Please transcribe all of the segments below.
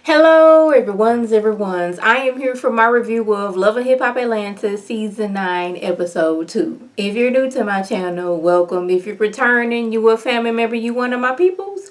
Hello, everyone's. I am here for my review of Love and Hip Hop Atlanta Season 9, Episode 2. If you're new to my channel, welcome. If you're returning, you a family member, you one of my peoples,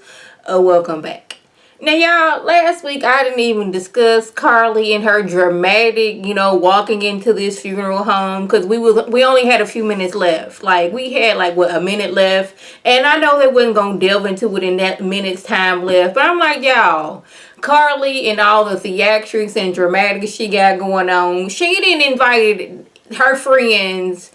welcome back. Now, y'all, last week I didn't even discuss Carly and her dramatic, walking into this funeral home because we only had a few minutes left. Like, we had, a minute left. And I know they wasn't going to delve into it in that minute's time left. But I'm like, y'all, Carly and all the theatrics and dramatics she got going on, she didn't invite her friends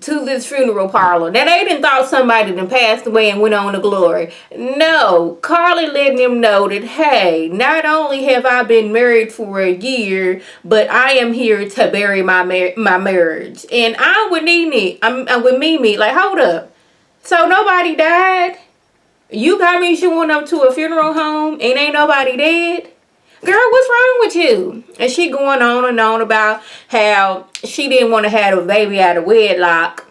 to this funeral parlor. Now, they didn't thought somebody done passed away and went on to glory. No, Carly letting them know that, hey, not only have I been married for a year, but I am here to bury my marriage. And I'm with Nene. I'm with Mimi. Like, hold up. So nobody died? You got me showing up to a funeral home and ain't nobody dead? Girl, what's wrong with you? And she going on and on about how she didn't want to have a baby out of wedlock.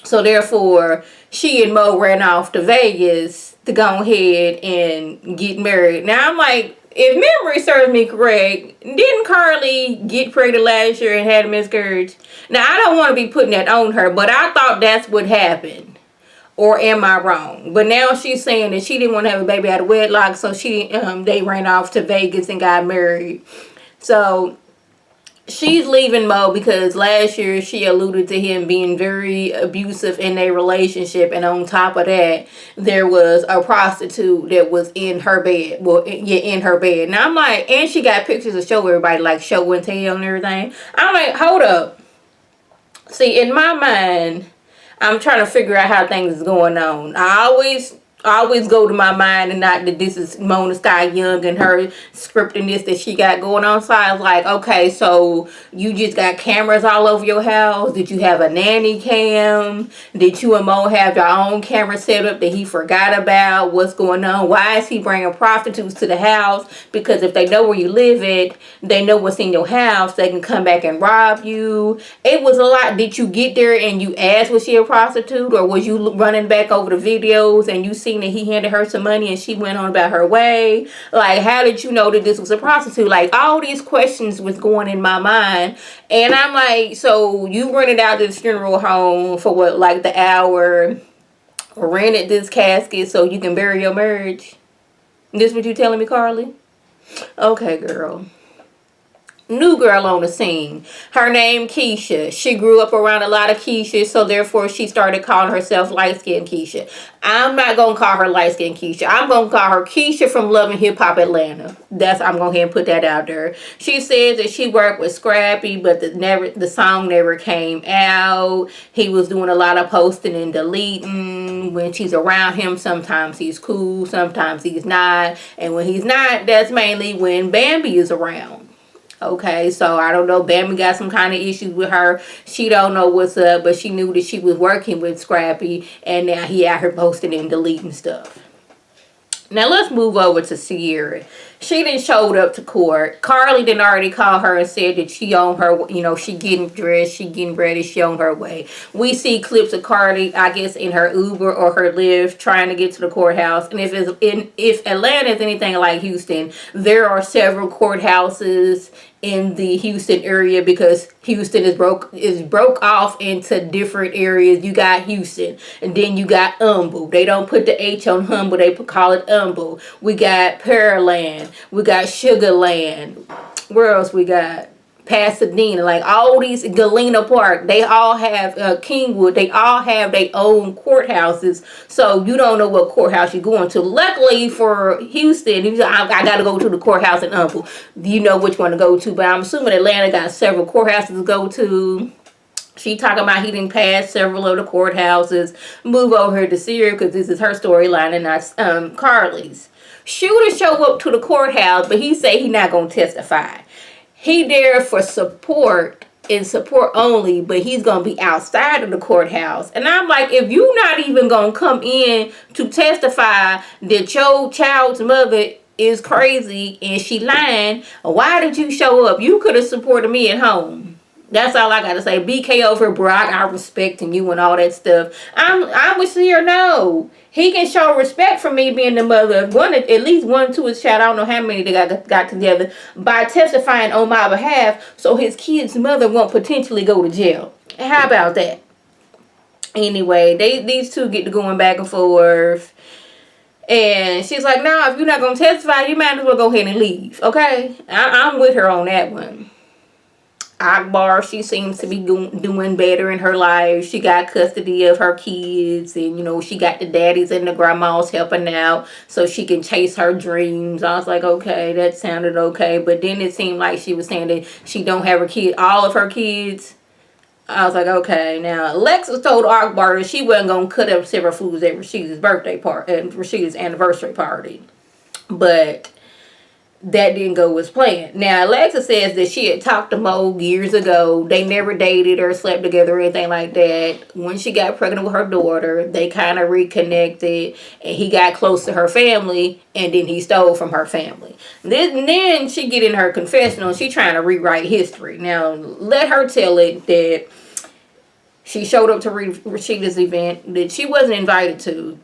So therefore, she and Mo ran off to Vegas to go ahead and get married. Now, I'm like, if memory serves me correct, didn't Carly get pregnant last year and had a miscarriage? Now, I don't want to be putting that on her, but I thought that's what happened. Or am I wrong? But now she's saying that she didn't want to have a baby out of wedlock, so they ran off to Vegas and got married. So she's leaving Mo because last year she alluded to him being very abusive in their relationship, and on top of that, there was a prostitute that was in her bed. Well, yeah, in her bed. Now I'm like, and she got pictures to show everybody, like show and tell and everything. I'm like, hold up. See, in my mind, I'm trying to figure out how things is going on. I always go to my mind and not that this is Mona Scott Young and her scripting this that she got going on. So I was like, okay, so you just got cameras all over your house? Did you have a nanny cam? Did you and Mo have your own camera set up that he forgot about? What's going on? Why is he bringing prostitutes to the house? Because if they know where you live at, they know what's in your house. They can come back and rob you. It was a lot. Did you get there and you asked, was she a prostitute? Or was you running back over the videos and you seen that he handed her some money and she went on about her way? Like, how did you know that this was a prostitute? Like, all these questions was going in my mind. And I'm like, so you rented out this funeral home for what, like the hour? Rented this casket so you can bury your marriage? This what you telling me, Carly? Okay, girl. New girl on the scene. Her name Keisha. She grew up around a lot of Keishas, so therefore she started calling herself light skinned Keisha. I'm not gonna call her light skinned Keisha. I'm gonna call her Keisha from Love and Hip Hop Atlanta. I'm gonna go ahead and put that out there. She says that she worked with Scrappy, but the song never came out. He was doing a lot of posting and deleting. When she's around him, sometimes he's cool, sometimes he's not. And when he's not, that's mainly when Bambi is around. Okay, so I don't know. Bambi got some kind of issues with her. She don't know what's up, but she knew that she was working with Scrappy, and now he out here posting and deleting stuff. Now let's move over to Sierra. She done showed up to court. Carly done already called her and said that she on her, she getting dressed, she getting ready, she on her way. We see clips of Carly, I guess, in her Uber or her Lyft trying to get to the courthouse. And if Atlanta is anything like Houston, there are several courthouses in the Houston area because Houston is broke off into different areas. You got Houston, and then you got Humble. They don't put the H on Humble, they call it Humble. We got Pearland, we got Sugarland. Where else we got? Pasadena, like all these, Galena Park, they all have Kingwood, they all have their own courthouses, so you don't know what courthouse you're going to. Luckily for Houston, I gotta go to the courthouse in Humble, you know which one to go to, but I'm assuming Atlanta got several courthouses to go to. She talking about he didn't pass several of the courthouses. Move over here to Sierra because this is her storyline and not Carly's. Shooter show up to the courthouse, but he say he not gonna testify. He there for support and support only, but he's going to be outside of the courthouse. And I'm like, if you not even going to come in to testify that your child's mother is crazy and she lying, why did you show up? You could have supported me at home. That's all I gotta say. BK over Brock, I respecting you and all that stuff. I'm with Sierra. No, he can show respect for me being the mother of one, at least one to his child. I don't know how many they got together by testifying on my behalf, so his kid's mother won't potentially go to jail. How about that? Anyway, these two get to going back and forth. And she's like, no, if you're not going to testify, you might as well go ahead and leave. Okay? I'm with her on that one. Akbar, she seems to be doing better in her life. She got custody of her kids. And, she got the daddies and the grandmas helping out so she can chase her dreams. I was like, okay, that sounded okay. But then it seemed like she was saying that she don't have all of her kids. I was like, okay. Now, Alexis told Akbar that she wasn't going to cut up several foods at Rashida's birthday party, and Rashida's anniversary party. But that didn't go as planned. Now, Alexis says that she had talked to Mo years ago. They never dated or slept together or anything like that. When she got pregnant with her daughter, they kind of reconnected, and he got close to her family, and then he stole from her family. Then she get in her confessional. She trying to rewrite history. Now, let her tell it that she showed up to Rashida's event that she wasn't invited to.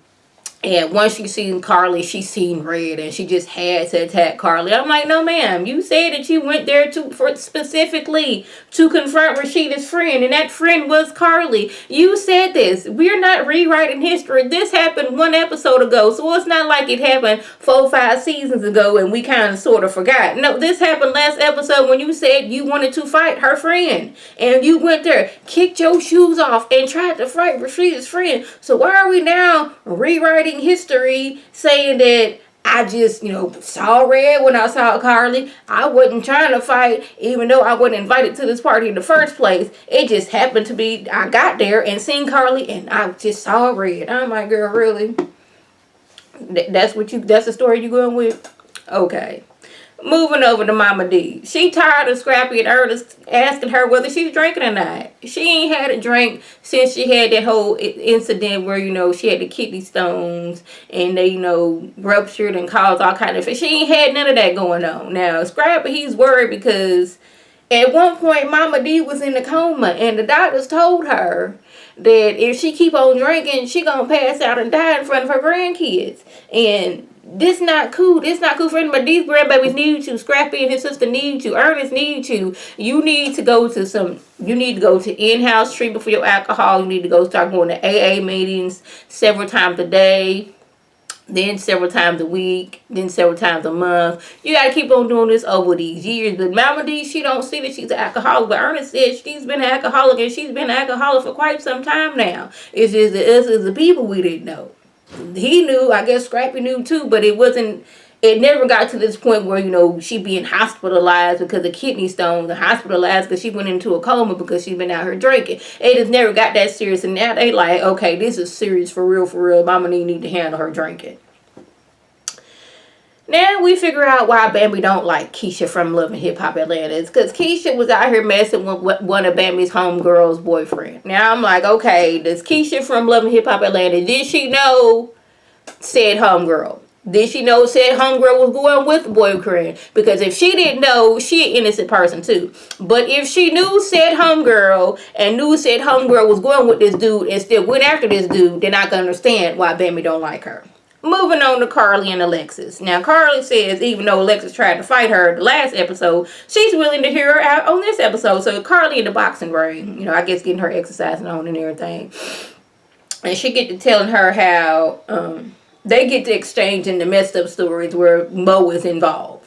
And once she seen Carly, she seen red, and she just had to attack Carly. I'm like, no, ma'am. You said that you went there specifically to confront Rashida's friend, and that friend was Carly. You said this. We're not rewriting history. This happened one episode ago, so it's not like it happened 4-5 seasons ago, and we kind of sort of forgot. No, this happened last episode when you said you wanted to fight her friend, and you went there, kicked your shoes off, and tried to fight Rashida's friend. So why are we now rewriting history saying that I just, saw red when I saw Carly? I wasn't trying to fight, even though I wasn't invited to this party in the first place. It just happened to be, I got there and seen Carly and I just saw red. I'm like, girl, really? That's the story you going with? Okay. Moving over to Mama D. She tired of Scrappy and Ernest asking her whether she's drinking or not. She ain't had a drink since she had that whole incident where, she had the kidney stones and they, ruptured and caused all kind of... She ain't had none of that going on. Now, Scrappy, he's worried because at one point Mama D was in a coma and the doctors told her that if she keep on drinking, she gonna pass out and die in front of her grandkids. And this not cool. This not cool for anybody. These grandbabies need you. Scrappy and his sister need you. Ernest need you. You need to go to in-house treatment for your alcohol. You need to go start going to AA meetings several times a day, then several times a week, then several times a month. You got to keep on doing this over these years. But Mama D, she don't see that she's an alcoholic. But Ernest said she's been an alcoholic, and she's been an alcoholic for quite some time now. It's just that us as the people, we didn't know. He knew, I guess Scrappy knew too, but it never got to this point where, she being hospitalized because of kidney stones and hospitalized because she went into a coma because she's been out here drinking. It just never got that serious, and now they like, okay, this is serious for real. Mama need to handle her drinking. Now we figure out why Bambi don't like Keisha from Love and Hip Hop Atlanta. It's because Keisha was out here messing with one of Bambi's homegirls' boyfriend. Now I'm like, okay, does Keisha from Love and Hip Hop Atlanta, did she know said homegirl? Did she know said homegirl was going with the boyfriend? Because if she didn't know, she an innocent person too. But if she knew said homegirl and knew said homegirl was going with this dude and still went after this dude, then I can understand why Bambi don't like her. Moving on to Carly and Alexis. Now, Carly says even though Alexis tried to fight her the last episode, she's willing to hear her out on this episode. So Carly in the boxing ring, I guess getting her exercising on and everything. And she get to telling her how they get to exchanging the messed up stories where Mo is involved.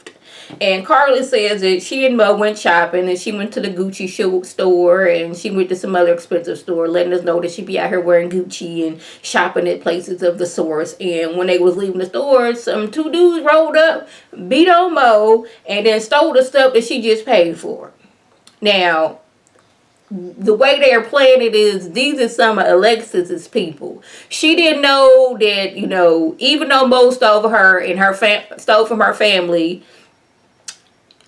And Carly says that she and Mo went shopping, and she went to the Gucci store, and she went to some other expensive store, letting us know that she be out here wearing Gucci and shopping at places of the source. And when they was leaving the store, some two dudes rolled up, beat on Mo, and then stole the stuff that she just paid for. Now, the way they're playing it is these are some of Alexis's people. She didn't know that, even though Mo stole from her and stole from her family,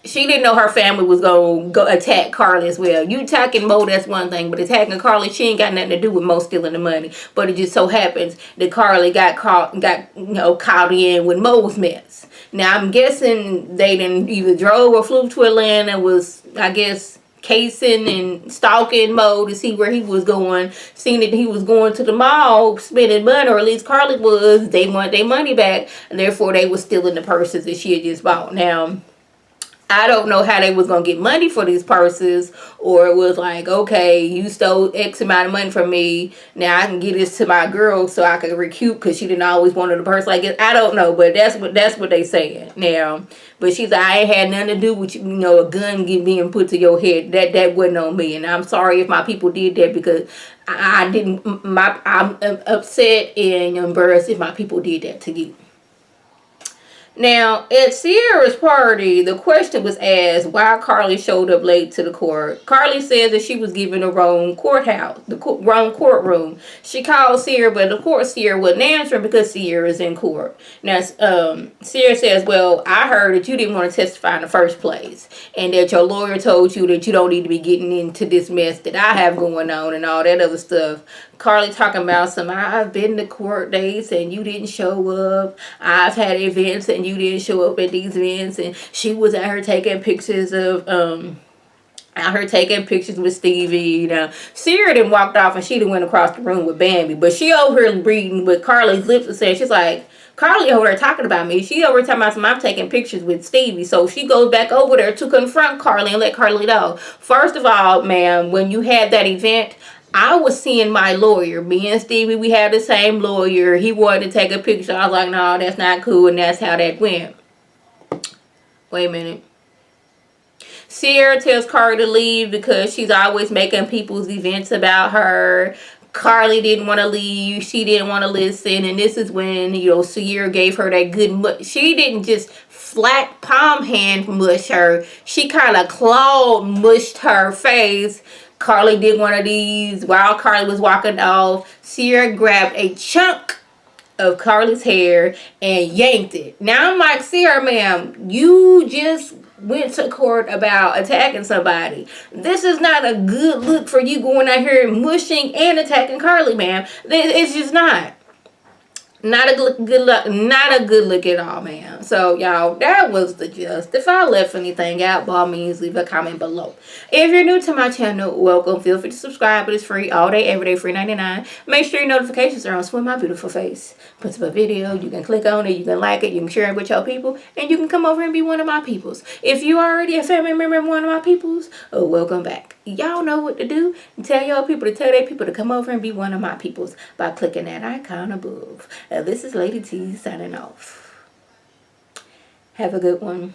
she didn't know her family was going to go attack Carly as well. You attacking Mo, that's one thing. But attacking Carly, she ain't got nothing to do with Mo stealing the money. But it just so happens that Carly got caught in with Mo's mess. Now, I'm guessing they didn't either drove or flew to Atlanta, was, I guess, casing and stalking mode to see where he was going, seeing that he was going to the mall spending money, or at least Carly was. They want their money back, and therefore they were stealing the purses that she had just bought. Now, I don't know how they was going to get money for these purses, or it was like, okay, you stole X amount of money from me. Now I can get this to my girl so I can recoup because she didn't always wanted a purse like it. I don't know, but that's what they saying now. But she's like, I ain't had nothing to do with, you know, a gun being put to your head. That wasn't on me. And I'm sorry if my people did that, because I didn't, I'm upset and embarrassed if my people did that to you. Now, at Sierra's party, the question was asked why Carly showed up late to the court. Carly says that she was given the wrong courthouse, wrong courtroom. She called Sierra, but of course Sierra wasn't answering because Sierra is in court. Now, Sierra says, well, I heard that you didn't want to testify in the first place, and that your lawyer told you that you don't need to be getting into this mess that I have going on and all that other stuff. Carly talking about I've been to court dates and you didn't show up. I've had events and you didn't show up at these events. And she was out here taking pictures of, with Stevie. You know, Sierra then walked off and she done went across the room with Bambi. But she over here reading with Carly's lips and saying, she's like, Carly over there talking about me. She over there talking about I'm taking pictures with Stevie. So she goes back over there to confront Carly and let Carly know. First of all, ma'am, when you had that event, I was seeing my lawyer. Me and Stevie, we had the same lawyer. He wanted to take a picture. I was like, no, that's not cool. And that's how that went. Wait a minute. Sierra tells Carly to leave because she's always making people's events about her. Carly didn't want to leave. She didn't want to listen. And this is when, you know, Sierra gave her that good mush. She didn't just flat palm hand mush her. She kind of clawed mushed her face. Carly did one of these while Carly was walking off. Sierra grabbed a chunk of Carly's hair and yanked it. Now I'm like, Sierra, ma'am, you just went to court about attacking somebody. This is not a good look for you going out here mushing and attacking Carly, ma'am. It's just not. Not a good look at all, man. So, y'all, that was the gist. If I left anything out, by all means, leave a comment below. If you're new to my channel, welcome. Feel free to subscribe. It is free all day, every day, free 99. Make sure your notifications are on so my beautiful face. Puts up a video. You can click on it. You can like it. You can share it with your people. And you can come over and be one of my peoples. If you are already a family member of one of my peoples, welcome back. Y'all know what to do. Tell your people to tell their people to come over and be one of my peoples by clicking that icon above. This is Lady T signing off. Have a good one.